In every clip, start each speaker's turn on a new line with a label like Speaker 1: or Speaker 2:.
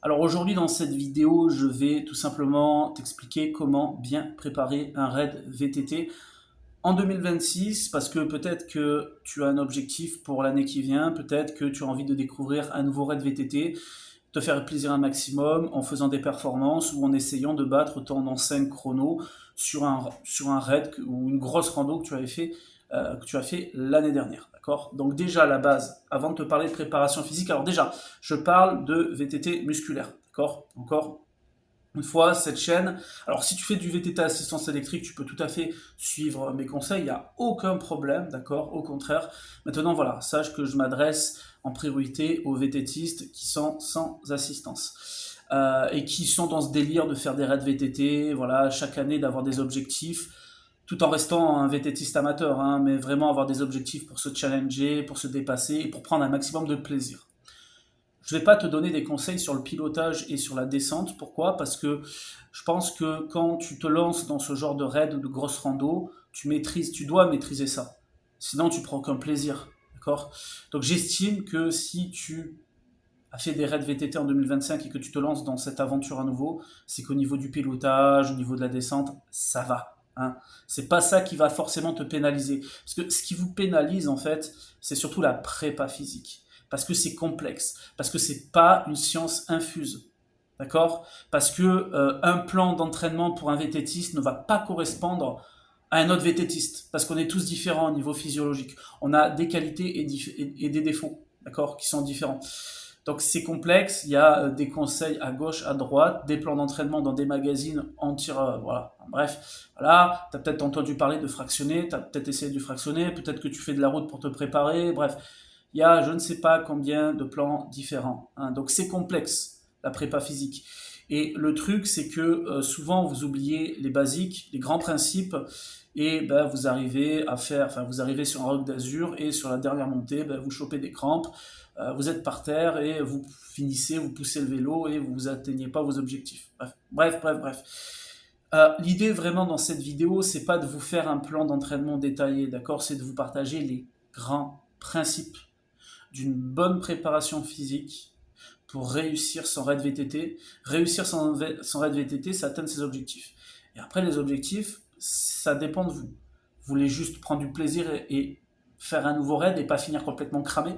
Speaker 1: Alors aujourd'hui dans cette vidéo, je vais tout simplement t'expliquer comment bien préparer un raid VTT en 2026 parce que peut-être que tu as un objectif pour l'année qui vient, peut-être que tu as envie de découvrir un nouveau raid VTT, te faire plaisir un maximum en faisant des performances ou en essayant de battre ton ancien chrono sur un raid ou une grosse rando que tu as fait l'année dernière. D'accord. Donc déjà, à la base, avant de te parler de préparation physique, alors déjà, je parle de VTT musculaire. D'accord. Encore une fois, cette chaîne, alors si tu fais du VTT assistance électrique, tu peux tout à fait suivre mes conseils, il n'y a aucun problème, d'accord. Au contraire. Maintenant, voilà, sache que je m'adresse en priorité aux VTTistes qui sont sans assistance. Et qui sont dans ce délire de faire des raids VTT, voilà, chaque année d'avoir des objectifs, tout en restant un VTTiste amateur, hein, mais vraiment avoir des objectifs pour se challenger, pour se dépasser et pour prendre un maximum de plaisir. Je ne vais pas te donner des conseils sur le pilotage et sur la descente. Pourquoi? Parce que je pense que quand tu te lances dans ce genre de raid ou de grosse rando, tu dois maîtriser ça. Sinon, tu prends aucun plaisir. D'accord. Donc j'estime que si tu as fait des raids VTT en 2025 et que tu te lances dans cette aventure à nouveau, c'est qu'au niveau du pilotage, au niveau de la descente, ça va. Hein. C'est pas ça qui va forcément te pénaliser. Parce que ce qui vous pénalise, en fait, c'est surtout la prépa physique. Parce que c'est complexe. Parce que c'est pas une science infuse. D'accord. Parce que un plan d'entraînement pour un VTTiste ne va pas correspondre à un autre VTTiste. Parce qu'on est tous différents au niveau physiologique. On a des qualités et des défauts. D'accord. Qui sont différents. Donc c'est complexe, il y a des conseils à gauche, à droite, des plans d'entraînement dans des magazines voilà. Bref, voilà, tu as peut-être entendu parler de fractionner, tu as peut-être essayé de fractionner, peut-être que tu fais de la route pour te préparer, bref. Il y a je ne sais pas combien de plans différents. Hein. Donc c'est complexe, la prépa physique. Et le truc, c'est que souvent vous oubliez les basiques, les grands principes, et ben, vous arrivez sur un roc d'azur et sur la dernière montée, ben, vous chopez des crampes, vous êtes par terre et vous finissez, vous poussez le vélo et vous atteignez pas vos objectifs. Bref. L'idée vraiment dans cette vidéo, c'est pas de vous faire un plan d'entraînement détaillé, d'accord. C'est de vous partager les grands principes d'une bonne préparation physique pour réussir son raid VTT. Réussir son raid VTT, c'est atteindre ses objectifs. Et après, les objectifs, ça dépend de vous. Vous voulez juste prendre du plaisir et faire un nouveau raid et pas finir complètement cramé.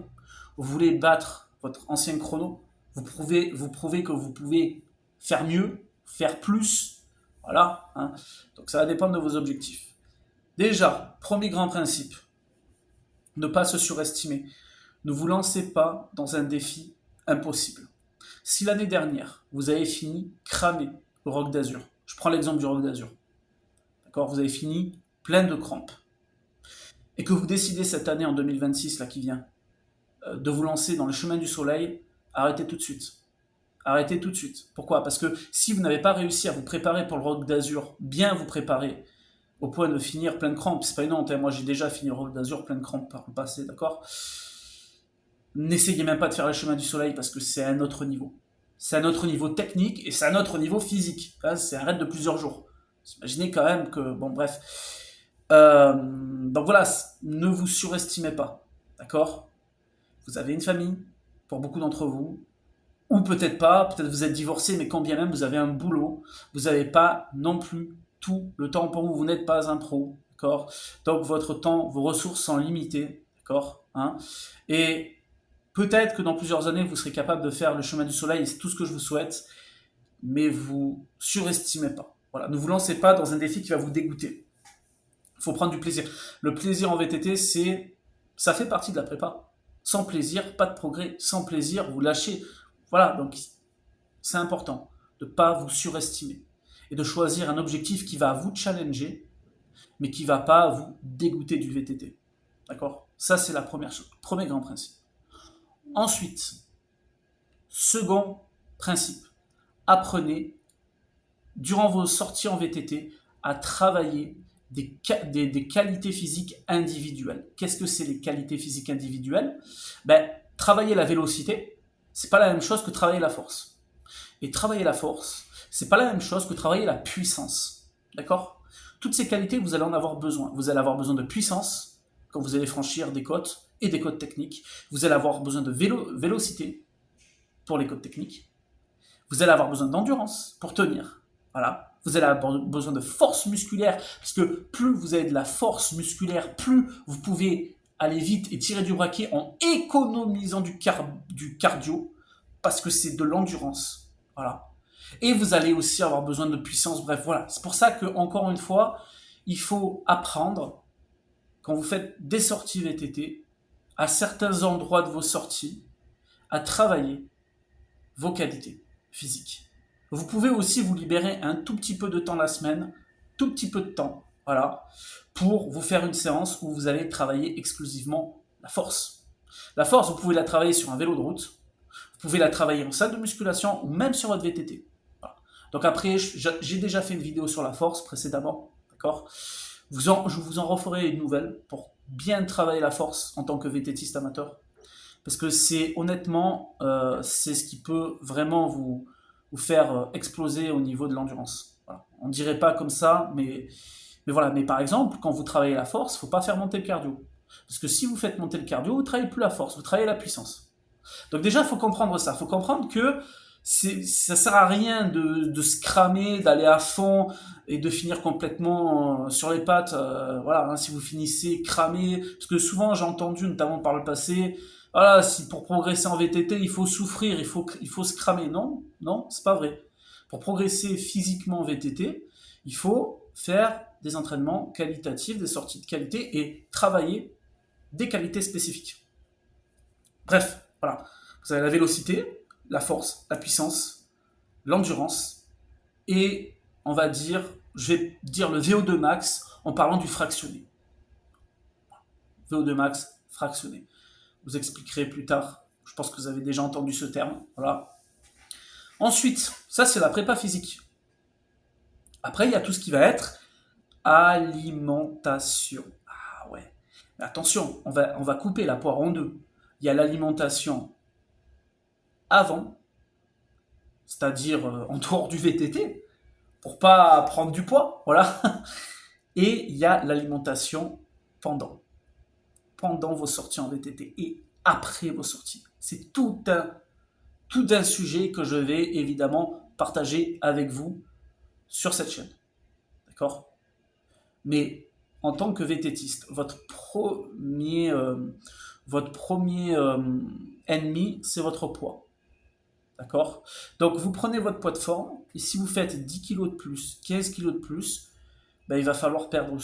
Speaker 1: Vous voulez battre votre ancien chrono. Vous prouvez que vous pouvez faire mieux, faire plus. Voilà. Hein. Donc ça va dépendre de vos objectifs. Déjà, premier grand principe, ne pas se surestimer. Ne vous lancez pas dans un défi impossible. Si l'année dernière, vous avez fini cramé au Roc d'Azur, je prends l'exemple du Roc d'Azur, d'accord, vous avez fini plein de crampes, et que vous décidez cette année en 2026, là qui vient, de vous lancer dans le chemin du soleil, arrêtez tout de suite. Arrêtez tout de suite. Pourquoi? Parce que si vous n'avez pas réussi à vous préparer pour le Roc d'Azur, bien vous préparer, au point de finir plein de crampes, c'est pas une honte, hein, moi j'ai déjà fini le Roc d'Azur plein de crampes par le passé, d'accord. N'essayez même pas de faire le chemin du soleil parce que c'est un autre niveau. C'est un autre niveau technique et c'est un autre niveau physique. Hein, c'est un raid de plusieurs jours. Imaginez quand même que, bon bref. Donc voilà, ne vous surestimez pas. D'accord. Vous avez une famille, pour beaucoup d'entre vous, ou peut-être pas, peut-être vous êtes divorcé, mais quand bien même vous avez un boulot, vous n'avez pas non plus tout le temps pour vous, vous n'êtes pas un pro, d'accord. Donc votre temps, vos ressources sont limitées, d'accord. Hein. Et peut-être que dans plusieurs années, vous serez capable de faire le chemin du soleil, et c'est tout ce que je vous souhaite, mais vous surestimez pas. Voilà, ne vous lancez pas dans un défi qui va vous dégoûter. Il faut prendre du plaisir. Le plaisir en VTT, ça fait partie de la prépa. Sans plaisir, pas de progrès. Sans plaisir, vous lâchez. Voilà, donc c'est important de ne pas vous surestimer et de choisir un objectif qui va vous challenger, mais qui ne va pas vous dégoûter du VTT. D'accord. Ça, c'est la première chose. Premier grand principe. Ensuite, second principe, apprenez, durant vos sorties en VTT, à travailler des qualités physiques individuelles. Qu'est-ce que c'est les qualités physiques individuelles? Travailler la vélocité, c'est pas la même chose que travailler la force. Et travailler la force, c'est pas la même chose que travailler la puissance. D'accord? Toutes ces qualités, vous allez en avoir besoin. Vous allez avoir besoin de puissance quand vous allez franchir des côtes et des côtes techniques. Vous allez avoir besoin de vélocité pour les côtes techniques. Vous allez avoir besoin d'endurance pour tenir. Voilà. Vous allez avoir besoin de force musculaire, parce que plus vous avez de la force musculaire, plus vous pouvez aller vite et tirer du braquet en économisant du cardio, parce que c'est de l'endurance. Voilà. Et vous allez aussi avoir besoin de puissance. Bref, voilà. C'est pour ça que, encore une fois, il faut apprendre, quand vous faites des sorties VTT, à certains endroits de vos sorties, à travailler vos qualités physiques. Vous pouvez aussi vous libérer un tout petit peu de temps la semaine, tout petit peu de temps, voilà, pour vous faire une séance où vous allez travailler exclusivement la force. La force, vous pouvez la travailler sur un vélo de route, vous pouvez la travailler en salle de musculation ou même sur votre VTT. Voilà. Donc après, j'ai déjà fait une vidéo sur la force précédemment, d'accord. Je vous en referai une nouvelle pour bien travailler la force en tant que VTTiste amateur. Parce que c'est honnêtement, c'est ce qui peut vraiment vous faire exploser au niveau de l'endurance. Voilà. On ne dirait pas comme ça, mais voilà. Mais par exemple, quand vous travaillez la force, il ne faut pas faire monter le cardio. Parce que si vous faites monter le cardio, vous ne travaillez plus la force, vous travaillez la puissance. Donc déjà, il faut comprendre ça. Il faut comprendre que ça ne sert à rien de se cramer, d'aller à fond et de finir complètement sur les pattes. Voilà, hein, si vous finissez cramé, parce que souvent j'ai entendu, notamment par le passé, voilà, si pour progresser en VTT, il faut souffrir, il faut se cramer. Non, non, c'est pas vrai. Pour progresser physiquement en VTT, il faut faire des entraînements qualitatifs, des sorties de qualité et travailler des qualités spécifiques. Bref, voilà. Vous avez la vélocité, la force, la puissance, l'endurance et on va dire, je vais dire le VO2 max en parlant du fractionné. VO2 max fractionné. Je vous expliquerai plus tard. Je pense que vous avez déjà entendu ce terme. Voilà. Ensuite, ça c'est la prépa physique. Après, il y a tout ce qui va être alimentation. Ah ouais. Mais attention, on va couper la poire en deux. Il y a l'alimentation avant, c'est-à-dire en dehors du VTT, pour pas prendre du poids, voilà. Et il y a l'alimentation pendant vos sorties en VTT et après vos sorties. C'est tout un sujet que je vais évidemment partager avec vous sur cette chaîne. D'accord. Mais en tant que VTTiste, votre premier ennemi, c'est votre poids. D'accord. Donc vous prenez votre poids de forme, et si vous faites 10 kg de plus, 15 kg de plus, ben, il va falloir perdre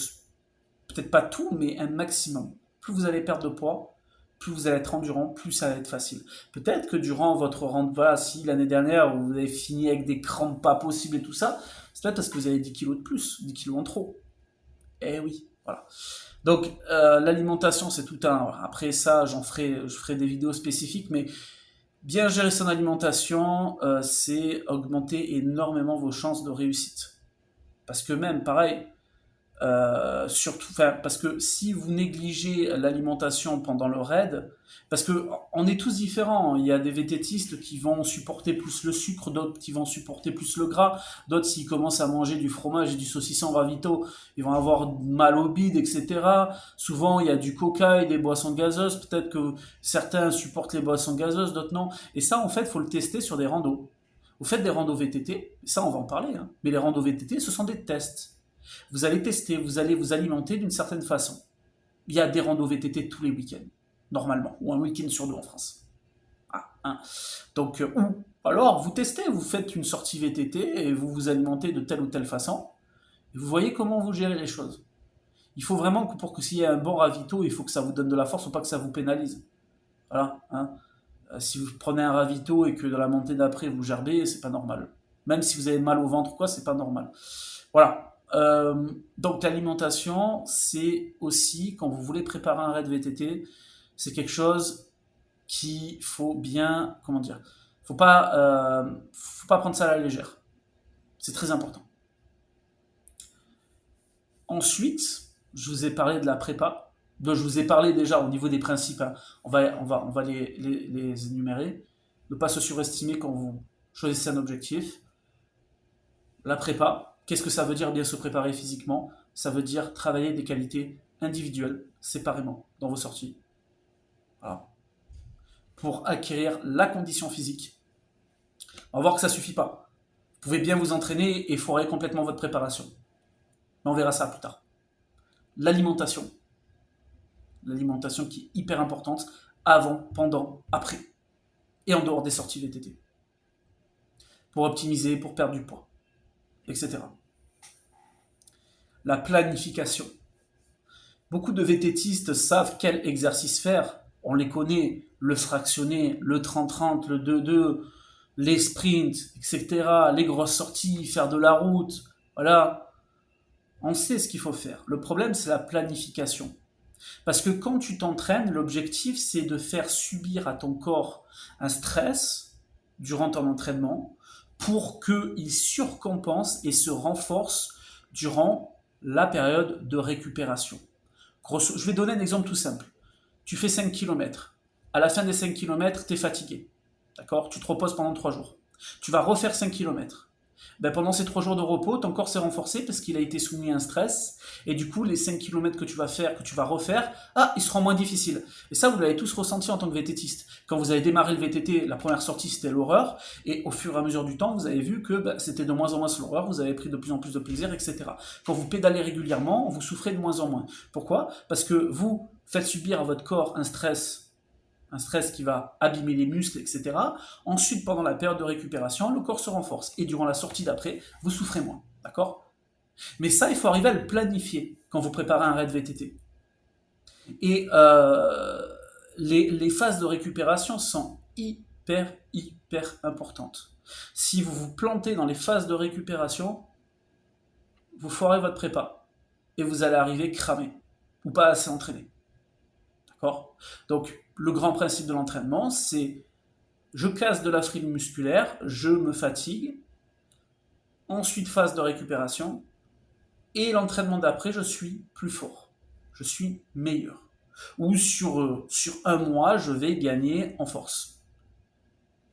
Speaker 1: peut-être pas tout, mais un maximum. Plus vous allez perdre de poids, plus vous allez être endurant, plus ça va être facile. Peut-être que durant votre rente, voilà, si l'année dernière vous avez fini avec des crampes pas possibles et tout ça, c'est peut-être parce que vous avez 10 kilos de plus, 10 kilos en trop. Eh oui, voilà. Donc l'alimentation, c'est tout un. Après ça, je ferai des vidéos spécifiques, mais bien gérer son alimentation, c'est augmenter énormément vos chances de réussite. Parce que même, pareil, surtout, parce que si vous négligez l'alimentation pendant le raid, parce que on est tous différents. Il y a des vététistes qui vont supporter plus le sucre, d'autres qui vont supporter plus le gras, d'autres s'ils commencent à manger du fromage et du saucisson ravito, ils vont avoir mal au bide, etc. Souvent, il y a du coca et des boissons gazeuses. Peut-être que certains supportent les boissons gazeuses, d'autres non. Et ça, en fait, faut le tester sur des randos. Vous faites des randos VTT, ça, on va en parler. Hein. Mais les randos VTT, ce sont des tests. Vous allez tester, vous allez vous alimenter d'une certaine façon. Il y a des randos VTT tous les week-ends, normalement, ou un week-end sur deux en France. Ah, hein. Donc, ou alors vous testez, vous faites une sortie VTT et vous vous alimentez de telle ou telle façon, et vous voyez comment vous gérez les choses. Il faut vraiment que pour que s'il y ait un bon ravito, il faut que ça vous donne de la force, ou pas que ça vous pénalise. Voilà. Hein. Si vous prenez un ravito et que dans la montée d'après vous gerbez, c'est pas normal. Même si vous avez mal au ventre ou quoi, c'est pas normal. Voilà. Donc l'alimentation, c'est aussi, quand vous voulez préparer un raid VTT, c'est quelque chose qu'il faut bien, comment dire, faut pas prendre ça à la légère. C'est très important. Ensuite, je vous ai parlé de la prépa. Donc, je vous ai parlé déjà au niveau des principes. Hein. On va les énumérer. Ne pas se surestimer quand vous choisissez un objectif. La prépa, qu'est-ce que ça veut dire bien se préparer physiquement? Ça veut dire travailler des qualités individuelles, séparément, dans vos sorties. Voilà. Pour acquérir la condition physique, On va voir que ça ne suffit pas. Vous pouvez bien vous entraîner et foirer complètement votre préparation. Mais on verra ça plus tard. L'alimentation. L'alimentation qui est hyper importante avant, pendant, après. Et en dehors des sorties VTT. Pour optimiser, pour perdre du poids, etc. La planification. Beaucoup de VTTistes savent quel exercice faire. On les connaît, le fractionné, le 30-30, le 2-2, les sprints, etc. Les grosses sorties, faire de la route. Voilà. On sait ce qu'il faut faire. Le problème, c'est la planification. Parce que quand tu t'entraînes, l'objectif, c'est de faire subir à ton corps un stress durant ton entraînement pour qu'il surcompense et se renforce durant la période de récupération. Je vais donner un exemple tout simple. Tu fais 5 km. À la fin des 5 km, tu es fatigué. D'accord ? Tu te reposes pendant 3 jours. Tu vas refaire 5 km. Pendant ces 3 jours de repos, ton corps s'est renforcé parce qu'il a été soumis à un stress. Et du coup, les 5 km que tu vas faire, que tu vas refaire, ils seront moins difficiles. Et ça, vous l'avez tous ressenti en tant que VTTiste. Quand vous avez démarré le VTT, la première sortie, c'était l'horreur. Et au fur et à mesure du temps, vous avez vu que c'était de moins en moins l'horreur. Vous avez pris de plus en plus de plaisir, etc. Quand vous pédalez régulièrement, vous souffrez de moins en moins. Pourquoi ? Parce que vous faites subir à votre corps un stress qui va abîmer les muscles, etc. Ensuite, pendant la période de récupération, le corps se renforce. Et durant la sortie d'après, vous souffrez moins. D'accord ? Mais ça, il faut arriver à le planifier quand vous préparez un raid VTT. Et les phases de récupération sont hyper importantes. Si vous vous plantez dans les phases de récupération, vous foirez votre prépa. Et vous allez arriver cramé. Ou pas assez entraîné. D'accord ? Donc, le grand principe de l'entraînement, c'est je casse de la fibre musculaire, je me fatigue, ensuite phase de récupération, et l'entraînement d'après, je suis plus fort, je suis meilleur. Ou sur un mois, je vais gagner en force.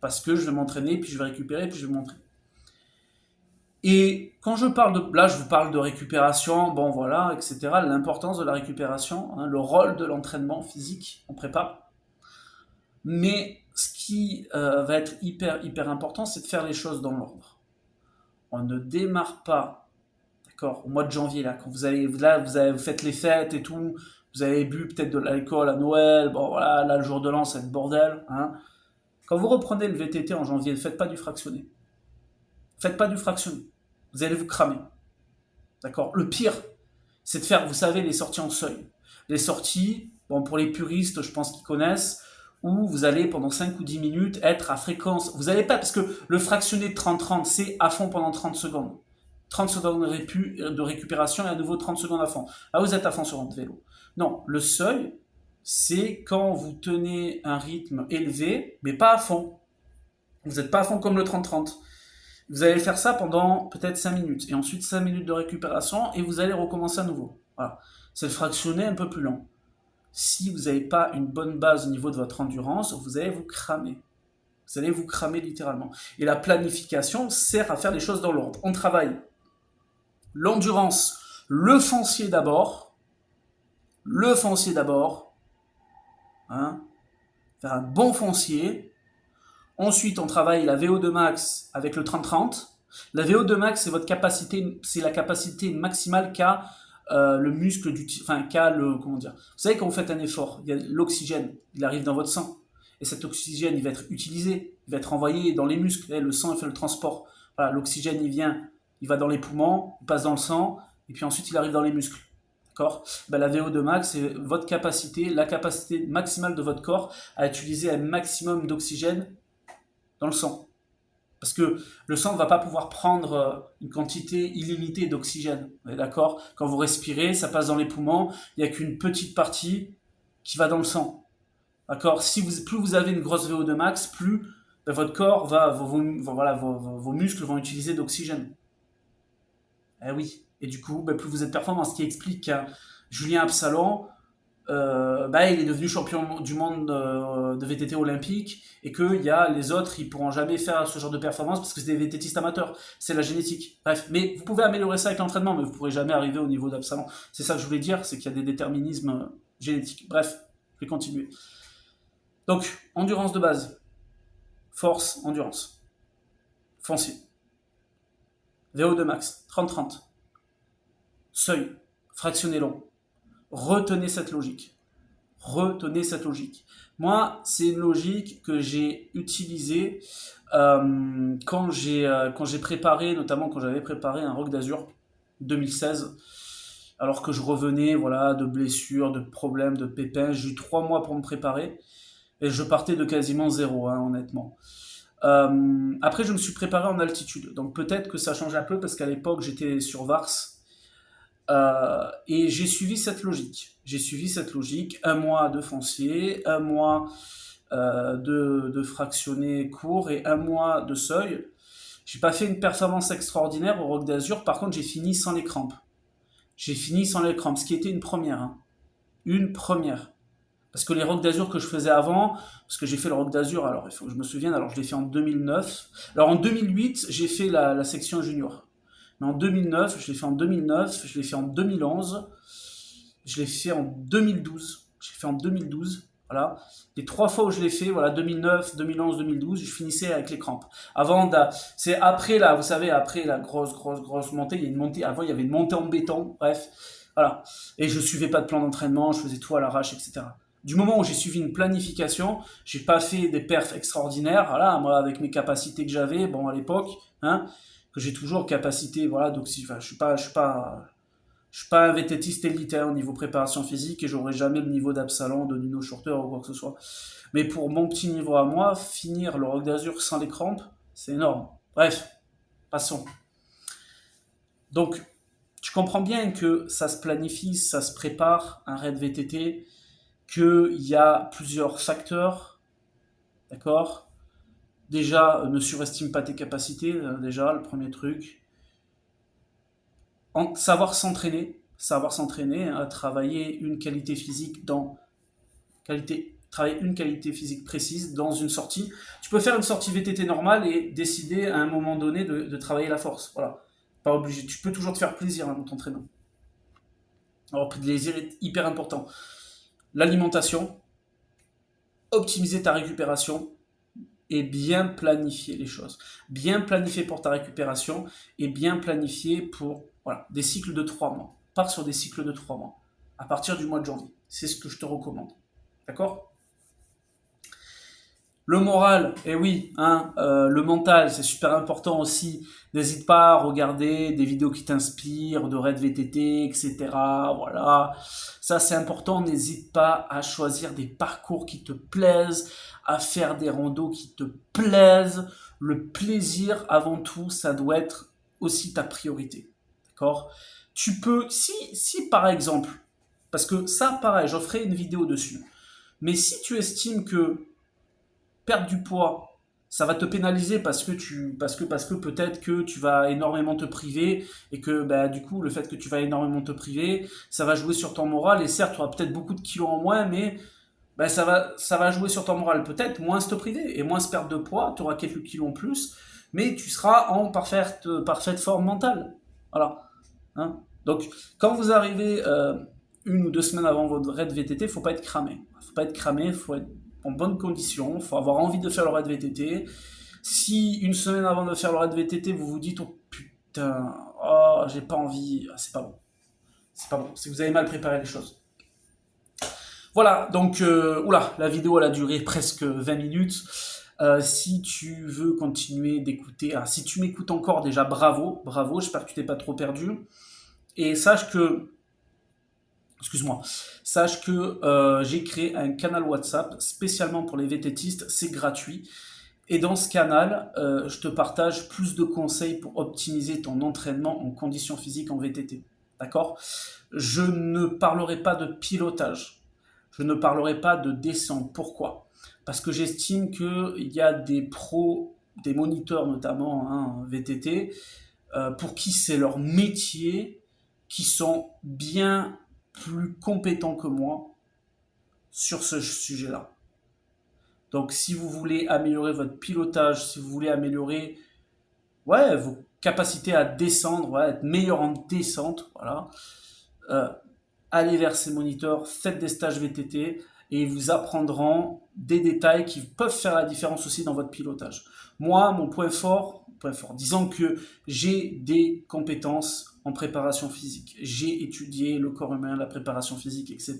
Speaker 1: Parce que je vais m'entraîner, puis je vais récupérer, puis je vais m'entraîner. Et quand je parle là, je vous parle de récupération, etc., l'importance de la récupération, le rôle de l'entraînement physique en prépa. Mais ce qui va être hyper important, c'est de faire les choses dans l'ordre. On ne démarre pas, d'accord, au mois de janvier, là, quand vous faites les fêtes et tout, vous avez bu peut-être de l'alcool à Noël, là, le jour de l'an, c'est le bordel. Hein. Quand vous reprenez le VTT en janvier, ne faites pas du fractionné. Faites pas du fractionné. Vous allez vous cramer. D'accord ? Le pire, c'est de faire, vous savez, les sorties en seuil. Les sorties, pour les puristes, je pense qu'ils connaissent, où vous allez pendant 5 ou 10 minutes être à fréquence. Vous n'allez pas, parce que le fractionné de 30-30, c'est à fond pendant 30 secondes. 30 secondes de récupération et à nouveau 30 secondes à fond. Là, vous êtes à fond sur votre vélo. Non, le seuil, c'est quand vous tenez un rythme élevé, mais pas à fond. Vous n'êtes pas à fond comme le 30-30. Vous allez faire ça pendant peut-être 5 minutes. Et ensuite 5 minutes de récupération et vous allez recommencer à nouveau. Voilà. C'est le fractionné un peu plus lent. Si vous n'avez pas une bonne base au niveau de votre endurance, vous allez vous cramer. Vous allez vous cramer littéralement. Et la planification sert à faire les choses dans l'ordre. On travaille l'endurance, le foncier d'abord. Hein, faire un bon foncier. Ensuite, on travaille la VO2 max avec le 30-30. La VO2 max, c'est votre capacité, c'est la capacité maximale qu'a le muscle qu'a le, comment dire. Vous savez, quand vous faites un effort, il y a l'oxygène, il arrive dans votre sang. Et cet oxygène, il va être utilisé, il va être envoyé dans les muscles. Et le sang, il fait le transport. Voilà, l'oxygène, il va dans les poumons, il passe dans le sang, et puis ensuite, il arrive dans les muscles. D'accord ? La VO2 max, c'est votre capacité, la capacité maximale de votre corps à utiliser un maximum d'oxygène dans le sang. Parce que le sang ne va pas pouvoir prendre une quantité illimitée d'oxygène. Vous êtes d'accord ? Quand vous respirez, ça passe dans les poumons, il n'y a qu'une petite partie qui va dans le sang. D'accord ? Plus vous avez une grosse VO2 max, plus votre corps vos muscles vont utiliser d'oxygène. Eh oui. Et du coup, plus vous êtes performant. Ce qui explique qu'un Julien Absalon, il est devenu champion du monde de VTT olympique et que les autres, ils pourront jamais faire ce genre de performance parce que c'est des VTTistes amateurs. C'est la génétique. Bref, mais vous pouvez améliorer ça avec l'entraînement, mais vous pourrez jamais arriver au niveau d'Absalon. C'est ça que je voulais dire, c'est qu'il y a des déterminismes génétiques. Bref, je vais continuer. Donc, endurance de base. Force, endurance. foncier. VO2 max, 30-30. Seuil, fractionné long. Retenez cette logique. Retenez cette logique. Moi, c'est une logique que j'ai utilisée quand j'ai préparé, notamment quand j'avais préparé un Roc d'Azur 2016, alors que je revenais voilà, de blessures, de problèmes, de pépins. J'ai eu 3 mois pour me préparer et je partais de quasiment zéro, hein, honnêtement. Après, je me suis préparé en altitude, donc peut-être que ça change un peu parce qu'à l'époque, j'étais sur Vars. Et j'ai suivi cette logique. J'ai suivi cette logique. 1 mois de foncier, 1 mois de fractionné court et 1 mois de seuil. J'ai pas fait une performance extraordinaire au Roc d'Azur. Par contre, j'ai fini sans les crampes. J'ai fini sans les crampes, ce qui était une première. Hein. Une première. Parce que les Rocs d'Azur que je faisais avant, parce que j'ai fait le Roc d'Azur, alors il faut que je me souvienne, alors je l'ai fait en 2009. Alors en 2008, j'ai fait la section junior. Mais en 2009, je l'ai fait en 2009, je l'ai fait en 2011, je l'ai fait en 2012. J'ai fait en 2012, voilà. Les 3 fois où je l'ai fait, voilà, 2009, 2011, 2012, je finissais avec les crampes. C'est après là, vous savez, après la grosse montée, il y a une montée, avant il y avait une montée en béton, bref, voilà. Et je suivais pas de plan d'entraînement, je faisais tout à l'arrache, etc. Du moment où j'ai suivi une planification, j'ai pas fait des perfs extraordinaires, voilà, moi avec mes capacités que j'avais, bon à l'époque, hein, que j'ai toujours capacité, voilà, donc enfin, je suis pas un vététiste élite hein, au niveau préparation physique et j'aurai jamais le niveau d'Absalon, de Nino Shorter ou quoi que ce soit. Mais pour mon petit niveau à moi, finir le Roc d'Azur sans les crampes, c'est énorme. Bref, passons. Donc, tu comprends bien que ça se planifie, ça se prépare, un raid VTT, qu'il y a plusieurs facteurs, d'accord. Déjà, ne surestime pas tes capacités, déjà, le premier truc. Savoir s'entraîner, hein, travailler une qualité physique travailler une qualité physique précise dans une sortie. Tu peux faire une sortie VTT normale et décider à un moment donné de travailler la force. Voilà, pas obligé. Tu peux toujours te faire plaisir hein, dans ton entraînement. Alors, le plaisir est hyper important. L'alimentation, optimiser ta récupération et bien planifier les choses. Bien planifier pour ta récupération et bien planifier pour voilà, des cycles de 3 mois. Pars sur des cycles de 3 mois à partir du mois de janvier. C'est ce que je te recommande. D'accord ? Le moral, et oui, hein, le mental, c'est super important aussi. N'hésite pas à regarder des vidéos qui t'inspirent, de raid VTT, etc. Voilà, ça c'est important. N'hésite pas à choisir des parcours qui te plaisent, à faire des randos qui te plaisent. Le plaisir, avant tout, ça doit être aussi ta priorité. D'accord ? Tu peux, si par exemple, parce que ça, pareil, j'en ferai une vidéo dessus. Mais si tu estimes que perdre du poids, ça va te pénaliser parce que peut-être que tu vas énormément te priver et que bah, du coup le fait que tu vas énormément te priver, ça va jouer sur ton moral et certes tu auras peut-être beaucoup de kilos en moins mais bah, ça va jouer sur ton moral, peut-être moins se te priver et moins se perdre de poids, tu auras quelques kilos en plus mais tu seras en parfaite forme mentale. Voilà. Hein. Donc quand vous arrivez 1 ou 2 semaines avant votre raid VTT, faut pas être cramé. Faut pas être cramé, faut être en bonne condition, il faut avoir envie de faire le raid VTT. Si 1 semaine avant de faire le raid VTT, vous vous dites oh putain, oh j'ai pas envie, c'est pas bon. C'est pas bon, c'est que vous avez mal préparé les choses. Voilà, donc oula, la vidéo elle a duré presque 20 minutes. Si tu veux continuer d'écouter, si tu m'écoutes encore déjà, bravo, j'espère que tu t'es pas trop perdu. Et sache que j'ai créé un canal WhatsApp spécialement pour les VTTistes, c'est gratuit. Et dans ce canal, je te partage plus de conseils pour optimiser ton entraînement en conditions physiques en VTT. D'accord ? Je ne parlerai pas de pilotage. Je ne parlerai pas de descente. Pourquoi ? Parce que j'estime qu'il y a des pros, des moniteurs notamment hein, VTT, pour qui c'est leur métier, qui sont bien plus compétents que moi sur ce sujet-là. Donc si vous voulez améliorer votre pilotage, si vous voulez améliorer vos capacités à descendre, être meilleur en descente, voilà, allez vers ces moniteurs, faites des stages VTT et ils vous apprendront des détails qui peuvent faire la différence aussi dans votre pilotage. Moi, mon point fort, point fort. Disons que j'ai des compétences en préparation physique. J'ai étudié le corps humain, la préparation physique, etc.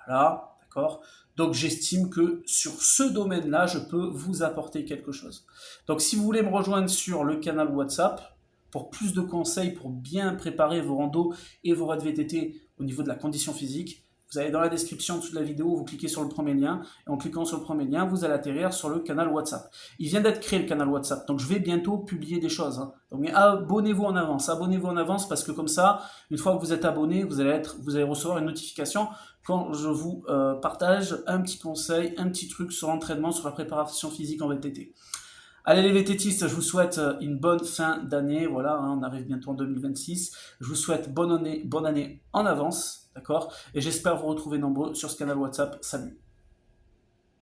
Speaker 1: Voilà, d'accord. Donc j'estime que sur ce domaine-là, je peux vous apporter quelque chose. Donc si vous voulez me rejoindre sur le canal WhatsApp, pour plus de conseils, pour bien préparer vos randos et vos raids VTT au niveau de la condition physique, vous allez dans la description en dessous de la vidéo, vous cliquez sur le premier lien, et en cliquant sur le premier lien, vous allez atterrir sur le canal WhatsApp. Il vient d'être créé le canal WhatsApp, donc je vais bientôt publier des choses. Donc mais abonnez-vous en avance, parce que comme ça, une fois que vous êtes abonné, vous allez recevoir une notification quand je vous partage un petit conseil, un petit truc sur l'entraînement, sur la préparation physique en VTT. Allez les VTTistes, je vous souhaite une bonne fin d'année. Voilà, on arrive bientôt en 2026. Je vous souhaite bonne année en avance, d'accord? Et j'espère vous retrouver nombreux sur ce canal WhatsApp. Salut!